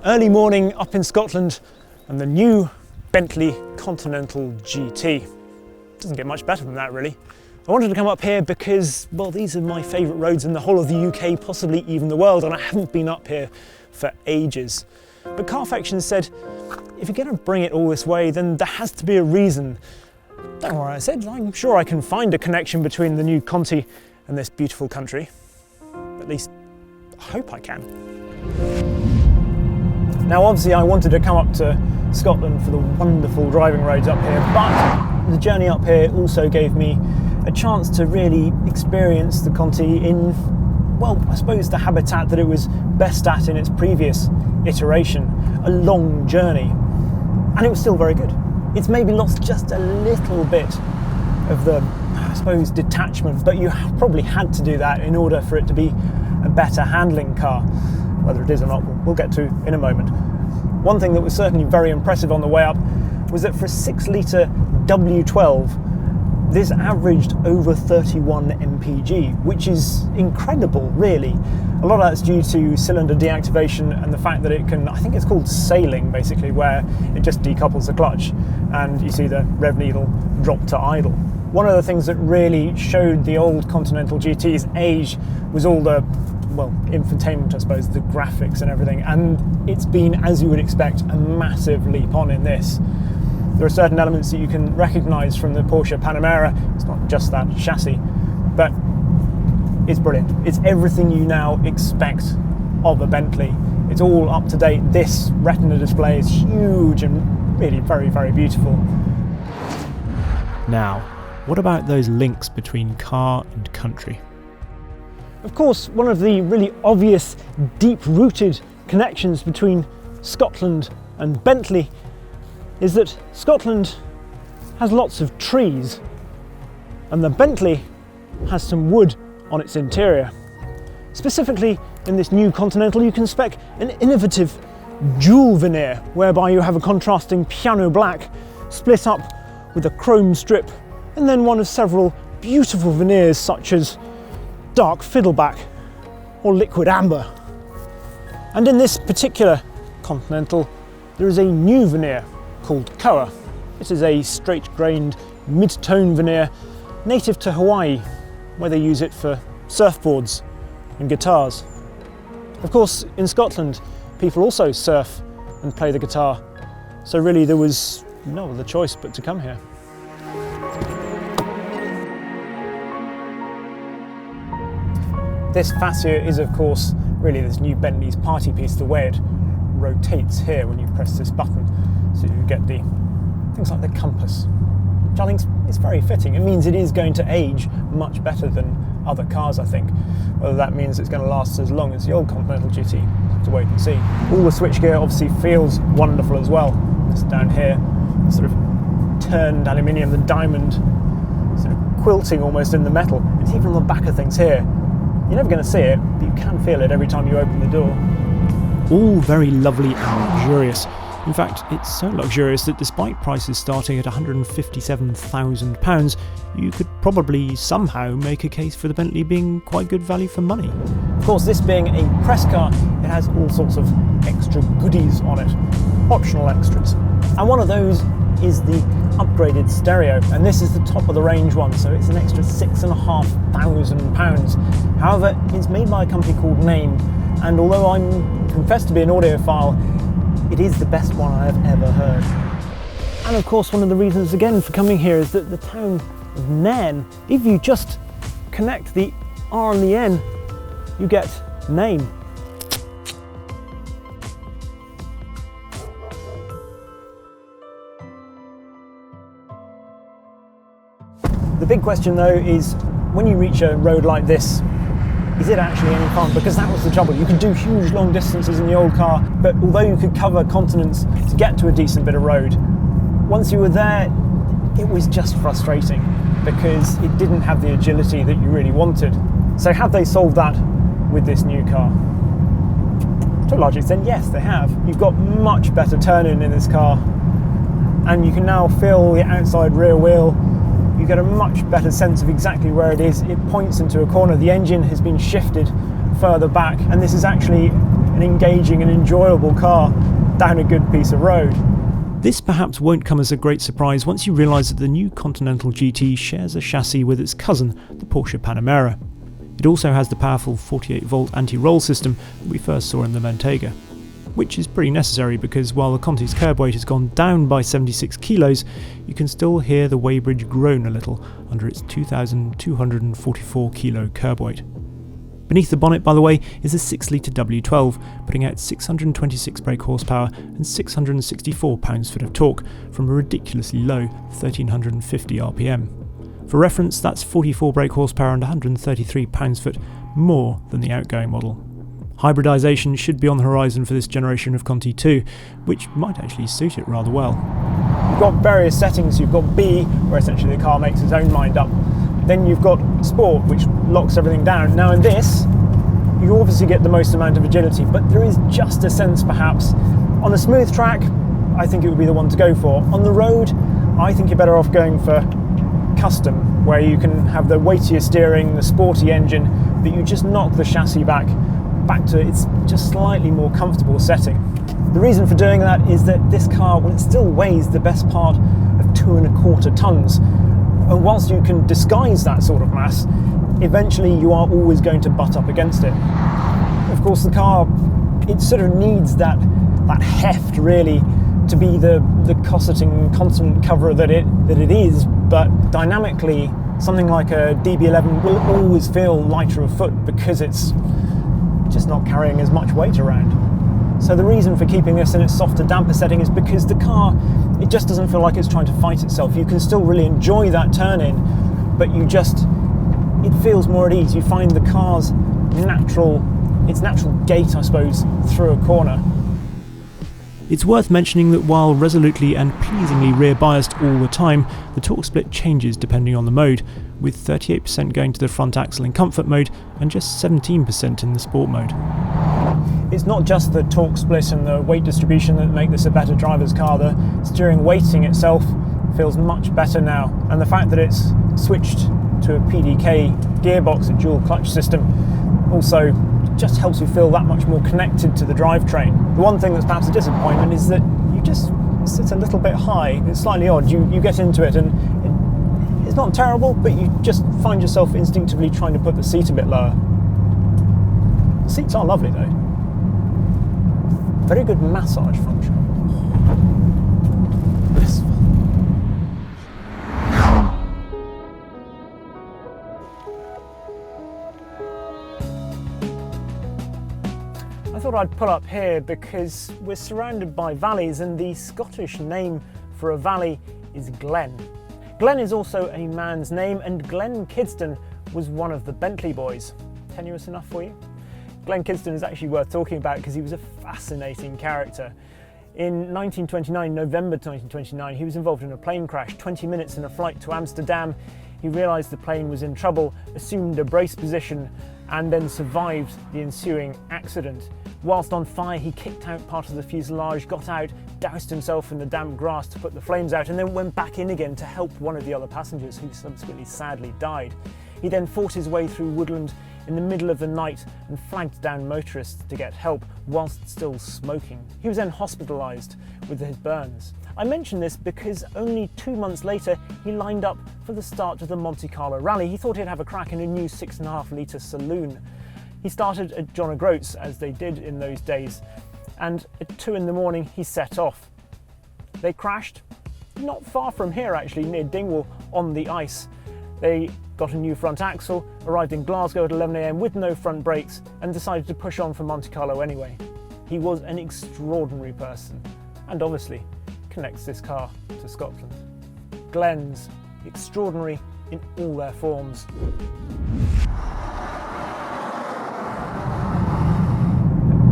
Early morning up in Scotland and the new Bentley Continental GT. Doesn't get much better than that, really. I wanted to come up here because, well, these are my favourite roads in the whole of the UK, possibly even the world, and I haven't been up here for ages. But Carfection said, if you're going to bring it all this way, then there has to be a reason. Don't worry, I said, I'm sure I can find a connection between the new Conti and this beautiful country. At least, I hope I can. Now, obviously, I wanted to come up to Scotland for the wonderful driving roads up here, but the journey up here also gave me a chance to really experience the Conti in, well, I suppose the habitat that it was best at in its previous iteration, a long journey. And it was still very good. It's maybe lost just a little bit of the, I suppose, detachment, but you probably had to do that in order for it to be a better handling car. Whether it is or not, we'll get to in a moment. One thing that was certainly very impressive on the way up was that for a 6-litre W12, this averaged over 31 mpg, which is incredible, really. A lot of that's due to cylinder deactivation and the fact that it can, I think it's called sailing, basically, where it just decouples the clutch and you see the rev needle drop to idle. One of the things that really showed the old Continental GT's age was all the, well, infotainment, I suppose, the graphics and everything, and it's been, as you would expect, a massive leap on in this. There are certain elements that you can recognise from the Porsche Panamera. It's not just that chassis, but it's brilliant. It's everything you now expect of a Bentley. It's all up to date. This Retina display is huge and really very, very beautiful. Now, what about those links between car and country? Of course, one of the really obvious, deep-rooted connections between Scotland and Bentley is that Scotland has lots of trees and the Bentley has some wood on its interior. Specifically, in this new Continental, you can spec an innovative dual veneer whereby you have a contrasting piano black split up with a chrome strip and then one of several beautiful veneers such as dark fiddleback or liquid amber. And in this particular Continental, there is a new veneer called Koa. This is a straight-grained mid-tone veneer native to Hawaii, where they use it for surfboards and guitars. Of course, in Scotland, people also surf and play the guitar, so really there was no other choice but to come here. This fascia is, of course, really this new Bentley's party piece, the way it rotates here when you press this button. So you get the things like the compass, which I think is very fitting. It means it is going to age much better than other cars, I think. Whether that means it's going to last as long as the old Continental GT, we'll have to wait and see. All the switchgear obviously feels wonderful as well. This down here, sort of turned aluminium, the diamond sort of quilting almost in the metal. It's even on the back of things here. You're never going to see it, but you can feel it every time you open the door. All very lovely and luxurious. In fact, it's so luxurious that despite prices starting at £157,000, you could probably somehow make a case for the Bentley being quite good value for money. Of course, this being a press car, it has all sorts of extra goodies on it, optional extras. And one of those is the upgraded stereo, and this is the top of the range one, so it's an extra £6,500. However, it's made by a company called Name, and although I'm confessed to be an audiophile, it is the best one I have ever heard. And of course, one of the reasons again for coming here is that the town of Nairn, if you just connect the R and the N, you get Name. The big question though is, when you reach a road like this, is it actually any fun? Because that was the trouble. You could do huge long distances in the old car, but although you could cover continents to get to a decent bit of road, once you were there, it was just frustrating because it didn't have the agility that you really wanted. So have they solved that with this new car? To a large extent, yes, they have. You've got much better turn-in this car, and you can now feel the outside rear wheel. You get a much better sense of exactly where it is. It points into a corner. The engine has been shifted further back, and this is actually an engaging and enjoyable car down a good piece of road. This perhaps won't come as a great surprise once you realise that the new Continental GT shares a chassis with its cousin, the Porsche Panamera. It also has the powerful 48-volt anti-roll system that we first saw in the Mentega, which is pretty necessary because while the Conti's curb weight has gone down by 76 kilos, you can still hear the weighbridge groan a little under its 2,244 kilo curb weight. Beneath the bonnet, by the way, is a 6-litre W12, putting out 626 brake horsepower and 664 pounds-foot of torque from a ridiculously low 1,350 RPM. For reference, that's 44 brake horsepower and 133 pounds-foot more than the outgoing model. Hybridisation should be on the horizon for this generation of Conti too, which might actually suit it rather well. You've got various settings. You've got B, where essentially the car makes its own mind up. Then you've got Sport, which locks everything down. Now in this, you obviously get the most amount of agility, but there is just a sense perhaps. On a smooth track, I think it would be the one to go for. On the road, I think you're better off going for Custom, where you can have the weightier steering, the sporty engine, but you just knock the chassis back to its just slightly more comfortable setting. The reason for doing that is that this car, well, it still weighs the best part of 2¼ tons. And whilst you can disguise that sort of mass, eventually you are always going to butt up against it. Of course, the car, it sort of needs that heft really to be the cosseting constant cover that it is, but dynamically something like a DB11 will always feel lighter of foot because it's just not carrying as much weight around. So the reason for keeping this in its softer, damper setting is because the car, it just doesn't feel like it's trying to fight itself. You can still really enjoy that turn-in, but it feels more at ease. You find the car's natural gait, I suppose, through a corner. It's worth mentioning that while resolutely and pleasingly rear-biased all the time, the torque split changes depending on the mode, with 38% going to the front axle in comfort mode and just 17% in the sport mode. It's not just the torque split and the weight distribution that make this a better driver's car. The steering weighting itself feels much better now, and the fact that it's switched to a PDK gearbox, a dual clutch system, also just helps you feel that much more connected to the drivetrain. The one thing that's perhaps a disappointment is that you just sit a little bit high. It's slightly odd. You get into it and it's not terrible, but you just find yourself instinctively trying to put the seat a bit lower. The seats are lovely though. Very good massage function. Blissful. I thought I'd pull up here because we're surrounded by valleys, and the Scottish name for a valley is Glen. Glen is also a man's name, and Glen Kidston was one of the Bentley boys. Tenuous enough for you? Glen Kidston is actually worth talking about because he was a fascinating character. In 1929, November 1929, he was involved in a plane crash. 20 minutes in a flight to Amsterdam, he realised the plane was in trouble, assumed a brace position, and then survived the ensuing accident. Whilst on fire, he kicked out part of the fuselage, got out, doused himself in the damp grass to put the flames out, and then went back in again to help one of the other passengers, who subsequently sadly died. He then fought his way through woodland in the middle of the night and flagged down motorists to get help whilst still smoking. He was then hospitalised with his burns. I mention this because only 2 months later he lined up for the start of the Monte Carlo Rally. He thought he'd have a crack in a new 6.5 litre saloon. He started at John O'Groats, as they did in those days, and at 2 in the morning he set off. They crashed not far from here actually, near Dingwall, on the ice. They got a new front axle, arrived in Glasgow at 11 AM with no front brakes, and decided to push on for Monte Carlo anyway. He was an extraordinary person, and obviously connects this car to Scotland. Glens, extraordinary in all their forms.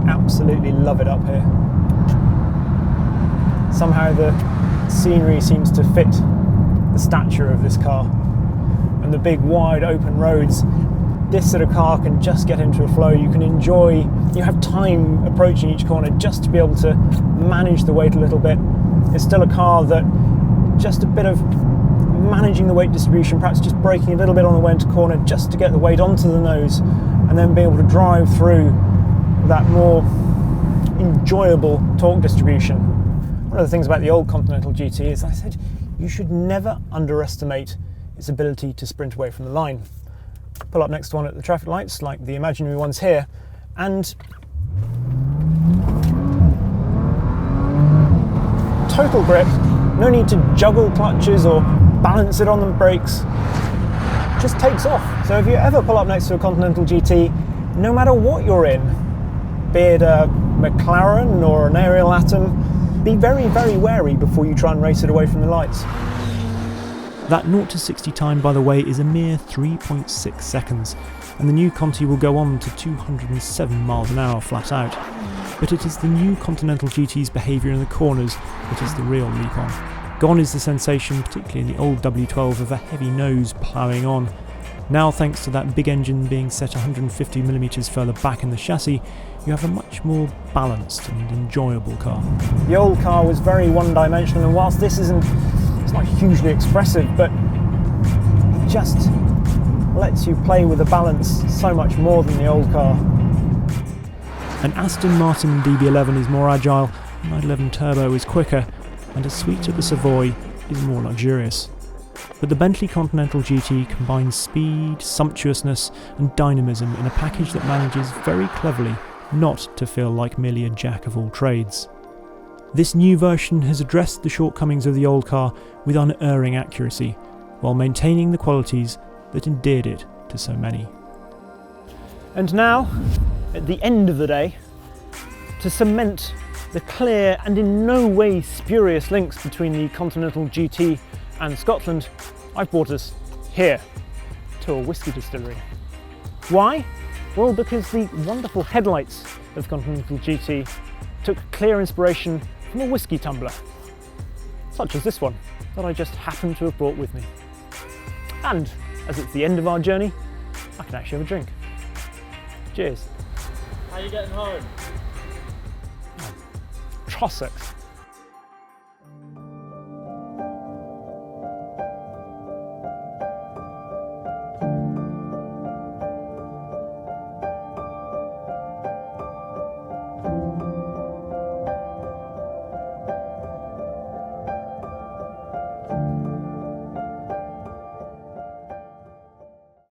Absolutely love it up here. Somehow the scenery seems to fit the stature of this car, and the big wide open roads. This sort of car can just get into a flow. You can enjoy, you have time approaching each corner just to be able to manage the weight a little bit. It's still a car that just a bit of managing the weight distribution, perhaps just braking a little bit on the way into corner just to get the weight onto the nose, and then be able to drive through that more enjoyable torque distribution. One of the things about the old Continental GT is I said you should never underestimate its ability to sprint away from the line. Pull up next to one at the traffic lights, like the imaginary ones here, and total grip, no need to juggle clutches or balance it on the brakes, just takes off. So if you ever pull up next to a Continental GT, no matter what you're in, be it a McLaren or an Ariel Atom, be very, very wary before you try and race it away from the lights. That 0 to 60 time, by the way, is a mere 3.6 seconds, and the new Conti will go on to 207 miles an hour flat out. But it is the new Continental GT's behaviour in the corners that is the real leap on. Gone is the sensation, particularly in the old W12, of a heavy nose ploughing on. Now, thanks to that big engine being set 150mm further back in the chassis, you have a much more balanced and enjoyable car. The old car was very one-dimensional, and whilst this it's not hugely expressive, but it just lets you play with the balance so much more than the old car. An Aston Martin DB11 is more agile, 911 Turbo is quicker, and a suite at the Savoy is more luxurious. But the Bentley Continental GT combines speed, sumptuousness and dynamism in a package that manages very cleverly not to feel like merely a jack of all trades. This new version has addressed the shortcomings of the old car with unerring accuracy, while maintaining the qualities that endeared it to so many. And now, at the end of the day, to cement the clear and in no way spurious links between the Continental GT and Scotland, I've brought us here to a whisky distillery. Why? Well, because the wonderful headlights of Continental GT took clear inspiration from a whisky tumbler, such as this one that I just happened to have brought with me. And as it's the end of our journey, I can actually have a drink. Cheers. How are you getting home? Trossachs.